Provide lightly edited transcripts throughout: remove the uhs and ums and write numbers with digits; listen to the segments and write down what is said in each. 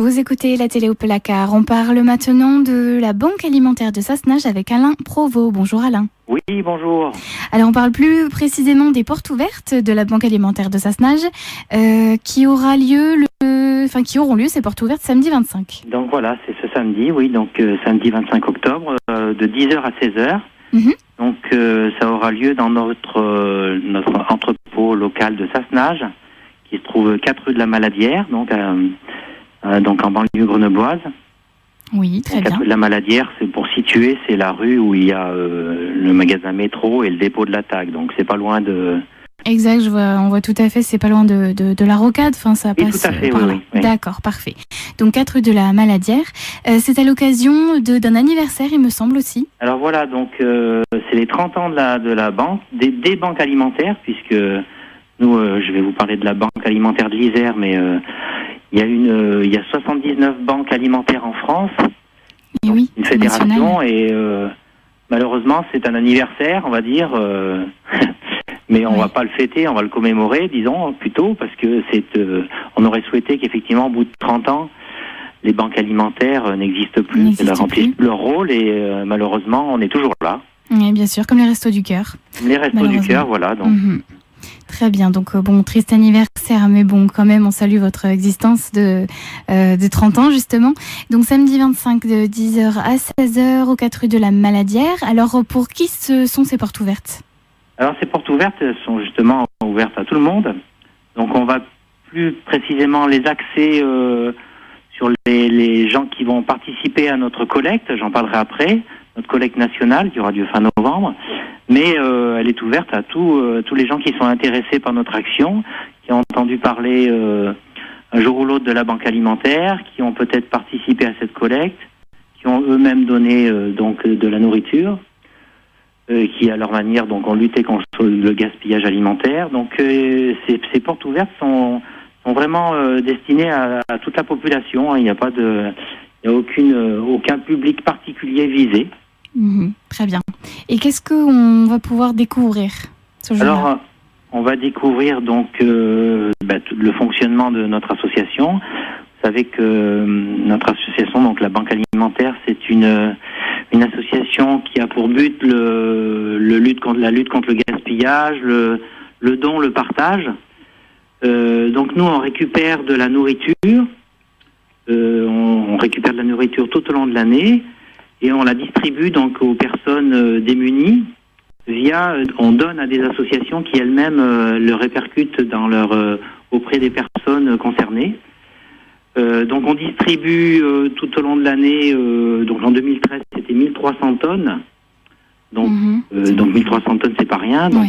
Vous écoutez la télé au placard. On parle maintenant de la Banque alimentaire de Sassenage avec Alain Provost. Bonjour Alain. Oui, bonjour. Alors on parle plus précisément des portes ouvertes de la Banque alimentaire de Sassenage qui auront lieu ces portes ouvertes samedi 25. Donc voilà, c'est ce samedi, oui, donc samedi 25 octobre, de 10h à 16h. Donc ça aura lieu dans notre entrepôt local de Sassenage, qui se trouve 4 rue de la Maladière, donc en banlieue grenobloise. Oui, très bien. 4 rue de la Maladière, c'est pour situer, c'est la rue où il y a le magasin Métro et le dépôt de la TAG, donc c'est pas loin de... Exact, on voit tout à fait, c'est pas loin de la Rocade, enfin ça oui, passe tout à fait, par là. Oui. D'accord, parfait. Donc 4 rue de la Maladière, c'est à l'occasion d'un anniversaire, il me semble aussi. Alors voilà, donc c'est les 30 ans de la banque, des banques alimentaires, puisque nous, je vais vous parler de la banque alimentaire de l'Isère, mais il y a 79 banques alimentaires en France, Et oui, une fédération, nationale. et malheureusement c'est un anniversaire, on va dire, mais on va pas le fêter, on va le commémorer, disons, plutôt, parce que on aurait souhaité qu'effectivement, au bout de 30 ans, les banques alimentaires n'existent plus, qu'elles remplissent plus leur rôle, et malheureusement, on est toujours là. Oui, bien sûr, comme les Restos du Cœur. Les Restos du Cœur, voilà. Donc. Très bien, donc triste anniversaire, mais bon, quand même, on salue votre existence de 30 ans, justement. Donc samedi 25 de 10h à 16h aux 4 rue de la Maladière. Alors, pour qui sont ces portes ouvertes ? Alors, ces portes ouvertes sont justement ouvertes à tout le monde. Donc, on va plus précisément les axer sur les gens qui vont participer à notre collecte. J'en parlerai après. Notre collecte nationale qui aura lieu fin novembre. Mais elle est ouverte à tous les gens qui sont intéressés par notre action, qui ont entendu parler un jour ou l'autre de la banque alimentaire, qui ont peut-être participé à cette collecte, qui ont eux-mêmes donné de la nourriture, qui à leur manière donc ont lutté contre le gaspillage alimentaire. Donc ces portes ouvertes sont vraiment destinées à toute la population. Il n'y a aucun public particulier visé. Très bien. Et qu'est-ce qu'on va pouvoir découvrir ce jour-là ? Alors, on va découvrir donc le fonctionnement de notre association. Vous savez que notre association, donc la Banque alimentaire, c'est une association qui a pour but la lutte contre le gaspillage, le don, le partage. Donc nous, on récupère de la nourriture. On récupère de la nourriture tout au long de l'année. Et on la distribue donc aux personnes démunies on donne à des associations qui elles-mêmes le répercutent auprès des personnes concernées. Donc on distribue tout au long de l'année, donc en 2013 c'était 1300 tonnes. Donc 1300 tonnes c'est pas rien, donc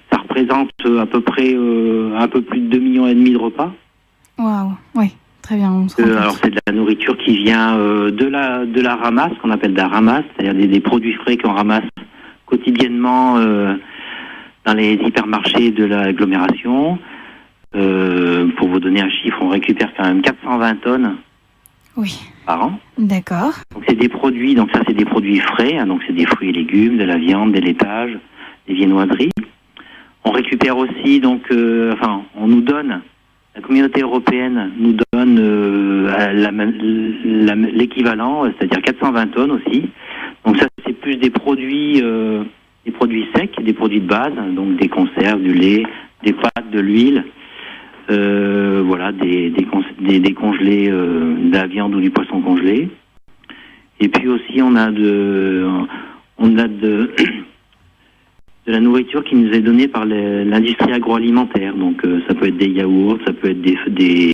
ça représente à peu près un peu plus de 2,5 millions de repas. Waouh, oui. Très bien. Alors c'est de la nourriture qui vient de la ramasse, qu'on appelle de la ramasse, c'est-à-dire des produits frais qu'on ramasse quotidiennement dans les hypermarchés de l'agglomération. Pour vous donner un chiffre, on récupère quand même 420 tonnes par an. D'accord. Donc c'est des produits, donc ça c'est des produits frais, hein, donc c'est des fruits et légumes, de la viande, des laitages, des viennoiseries. On récupère aussi on nous donne. La communauté européenne nous donne l'équivalent, c'est-à-dire 420 tonnes aussi. Donc ça, c'est plus des produits secs, des produits de base, donc des conserves, du lait, des pâtes, de l'huile, des congelés, de la viande ou du poisson congelé. Et puis aussi, on a de la nourriture qui nous est donnée par l'industrie agroalimentaire. Donc ça peut être des yaourts, ça peut être des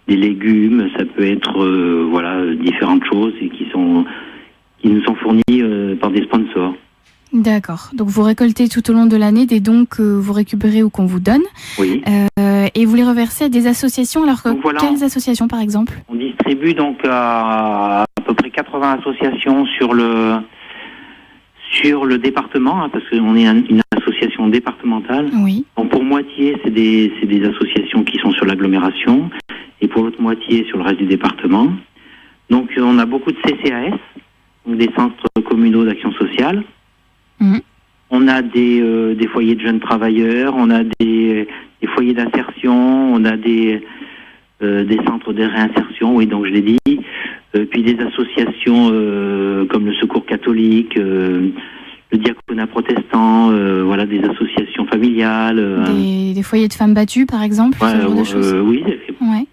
légumes, ça peut être différentes choses et qui nous sont fournies par des sponsors. D'accord. Donc vous récoltez tout au long de l'année des dons que vous récupérez ou qu'on vous donne. Oui. Et vous les reversez à des associations. Alors quelles associations par exemple ? On distribue donc à peu près 80 associations sur le département, hein, parce qu'on est une association départementale. Oui. Donc pour moitié, c'est des associations qui sont sur l'agglomération, et pour l'autre moitié sur le reste du département. Donc on a beaucoup de CCAS, donc des centres communaux d'action sociale. On a des foyers de jeunes travailleurs, on a des foyers d'insertion, on a des des centres de réinsertion, oui, donc je l'ai dit, puis des associations comme le Secours catholique, le Diaconat protestant, voilà, des associations familiales. Des foyers de femmes battues, par exemple, ce genre de choses. Oui,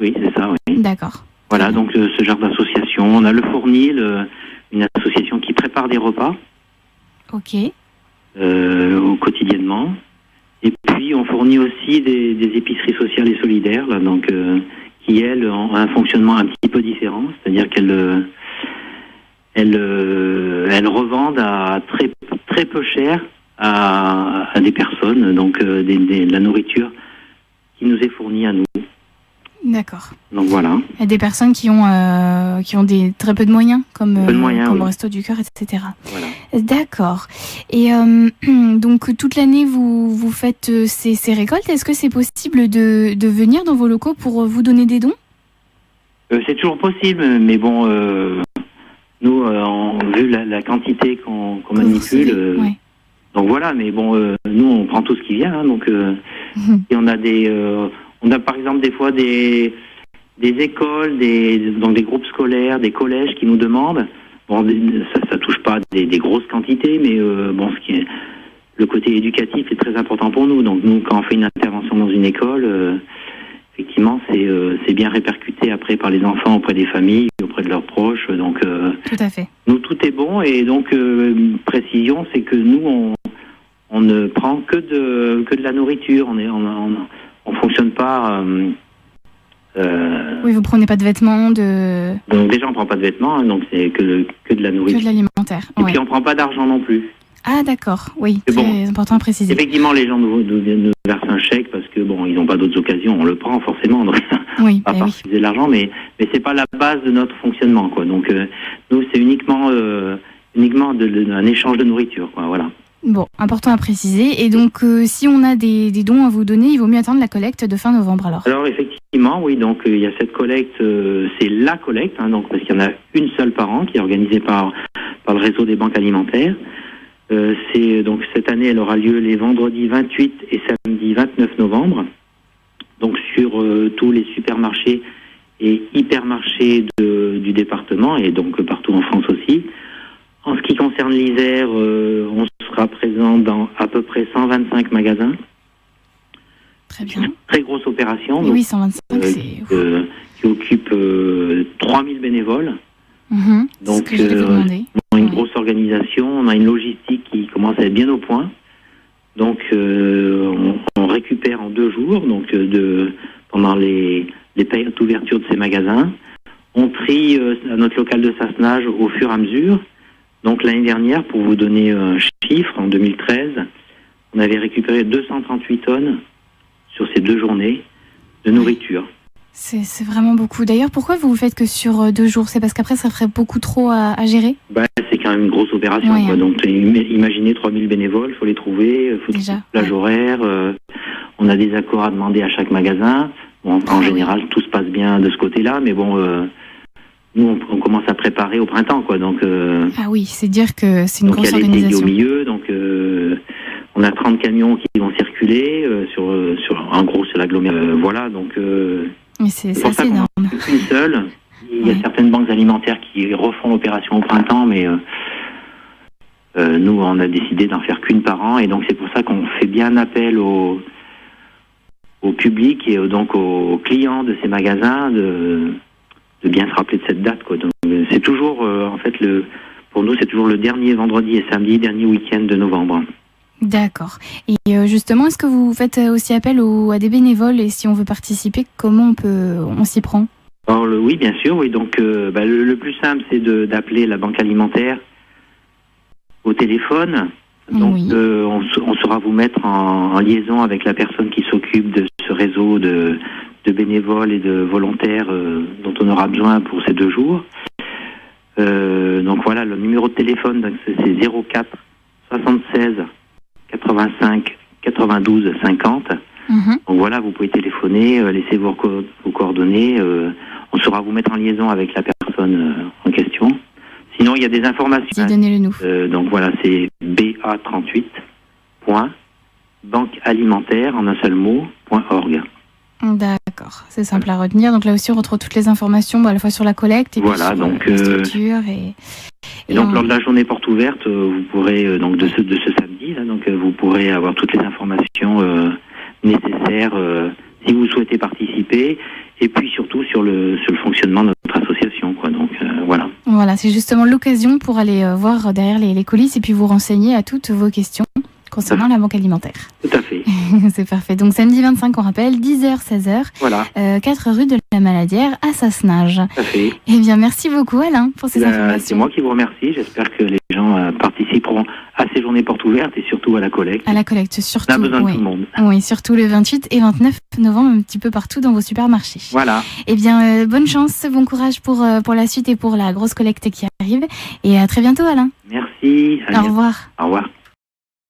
oui, c'est ça, oui. D'accord. Voilà, donc ce genre d'association. On a le Fournil, une association qui prépare des repas. Ok. Quotidiennement. Et puis on fournit aussi des épiceries sociales et solidaires, là, donc qui elles ont un fonctionnement un petit peu différent, c'est-à-dire qu'elles revendent à très peu cher à des personnes, donc la nourriture qui nous est fournie à nous. D'accord. Donc voilà. Il y a des personnes qui ont très peu de moyens, comme oui. Resto du Cœur, etc. Voilà. D'accord. Et donc toute l'année vous faites ces récoltes. Est-ce que c'est possible de venir dans vos locaux pour vous donner des dons? C'est toujours possible, mais bon, nous, vu la quantité qu'on manipule, ouais. Donc voilà, mais bon, nous on prend tout ce qui vient, hein, donc et on a on a par exemple des fois des écoles, donc des groupes scolaires, des collèges qui nous demandent. Bon, ça touche pas des grosses quantités, mais bon, le côté éducatif est très important pour nous. Donc nous, quand on fait une intervention dans une école, effectivement, c'est bien répercuté après par les enfants auprès des familles, auprès de leurs proches. Donc tout à fait. Nous, tout est bon, et donc précision, c'est que nous on ne prend que de la nourriture. On fonctionne pas. Oui, vous prenez pas de vêtements, Donc déjà, on prend pas de vêtements, hein, donc c'est que de la nourriture. Que de l'alimentaire. Et puis on prend pas d'argent non plus. Ah d'accord, oui, très important à préciser. Effectivement, les gens nous versent un chèque parce que bon, ils n'ont pas d'autres occasions. On le prend forcément, donc oui, à part utiliser l'argent, mais c'est pas la base de notre fonctionnement, quoi. Donc nous, c'est uniquement un échange de nourriture, quoi. Voilà. Bon, important à préciser. Et donc, si on a des dons à vous donner, il vaut mieux attendre la collecte de fin novembre, alors. Alors, effectivement, oui. Donc, il y a cette collecte, c'est la collecte, hein, donc, parce qu'il y en a une seule par an, qui est organisée par le réseau des banques alimentaires. Donc, cette année, elle aura lieu les vendredis 28 et samedi 29 novembre. Donc, sur tous les supermarchés et hypermarchés du département, et donc partout en France aussi. En ce qui concerne l'Isère, on sera présent dans à peu près 125 magasins. Très bien. Très grosse opération. Et donc, oui, 125, c'est... qui occupe 3000 bénévoles. Donc, ce que je devais demander. On a une grosse organisation, on a une logistique qui commence à être bien au point. Donc, on récupère en 2 jours, donc pendant les périodes d'ouverture de ces magasins. On trie à notre local de Sassenage au fur et à mesure. Donc l'année dernière, pour vous donner un chiffre, en 2013, on avait récupéré 238 tonnes sur ces 2 journées de nourriture. C'est vraiment beaucoup. D'ailleurs, pourquoi vous faites que sur 2 jours? C'est parce qu'après, ça ferait beaucoup trop à gérer? C'est quand même une grosse opération. Ouais, quoi. Donc imaginez 3000 bénévoles, il faut les trouver, il faut déjà plage horaire. On a des accords à demander à chaque magasin. Bon, en général, tout se passe bien de ce côté-là, mais bon... Nous, on commence à préparer au printemps, quoi. Donc, ah oui, c'est dire que c'est une grosse organisation. Il y a l'été au milieu, donc on a 30 camions qui vont circuler en gros sur l'agglomération. Voilà, donc mais c'est assez énorme. Une seule. Il y a certaines banques alimentaires qui refont l'opération au printemps, mais nous, on a décidé d'en faire qu'une par an, et donc c'est pour ça qu'on fait bien appel au public et donc aux clients de ces magasins de bien se rappeler de cette date, quoi. Donc, c'est toujours, en fait, pour nous, c'est toujours le dernier vendredi et samedi, dernier week-end de novembre. D'accord. Et justement, est-ce que vous faites aussi appel à des bénévoles, et si on veut participer, comment on s'y prend? Alors, oui, bien sûr, oui. Donc, le plus simple, c'est d'appeler la banque alimentaire au téléphone. Donc, oui. On saura vous mettre en liaison avec la personne qui s'occupe de ce réseau de bénévoles et de volontaires dont on aura besoin pour ces 2 jours. Donc voilà, le numéro de téléphone, c'est 04 76 85 92 50. Donc voilà, vous pouvez téléphoner, laissez vos coordonnées. On saura vous mettre en liaison avec la personne en question. Sinon, il y a des informations. Donnez-le nous. Donc voilà, c'est ba38.banquealimentaire en un seul mot.org. D'accord. D'accord, c'est simple à retenir. Donc là aussi, on retrouve toutes les informations à la fois sur la collecte et voilà, puis sur donc, la structure. Et donc, lors de la journée porte ouverte, vous pourrez, donc de ce samedi, là, donc, vous pourrez avoir toutes les informations nécessaires si vous souhaitez participer, et puis surtout sur le fonctionnement de notre association, quoi. Donc, voilà. Voilà, c'est justement l'occasion pour aller voir derrière les coulisses et puis vous renseigner à toutes vos questions concernant la banque alimentaire. Tout à fait. C'est parfait. Donc samedi 25, on rappelle, 10h, 16h, voilà. 4 rue de la Maladière à Sassenage. Tout à fait. Eh bien, merci beaucoup Alain pour ces informations. C'est moi qui vous remercie. J'espère que les gens participeront à ces journées portes ouvertes et surtout à la collecte. À la collecte, surtout. On a besoin de tout le monde. Oui, surtout le 28 et 29 novembre, un petit peu partout dans vos supermarchés. Voilà. Eh bien, bonne chance, bon courage pour la suite et pour la grosse collecte qui arrive. Et à très bientôt Alain. Merci. Au revoir. Au revoir.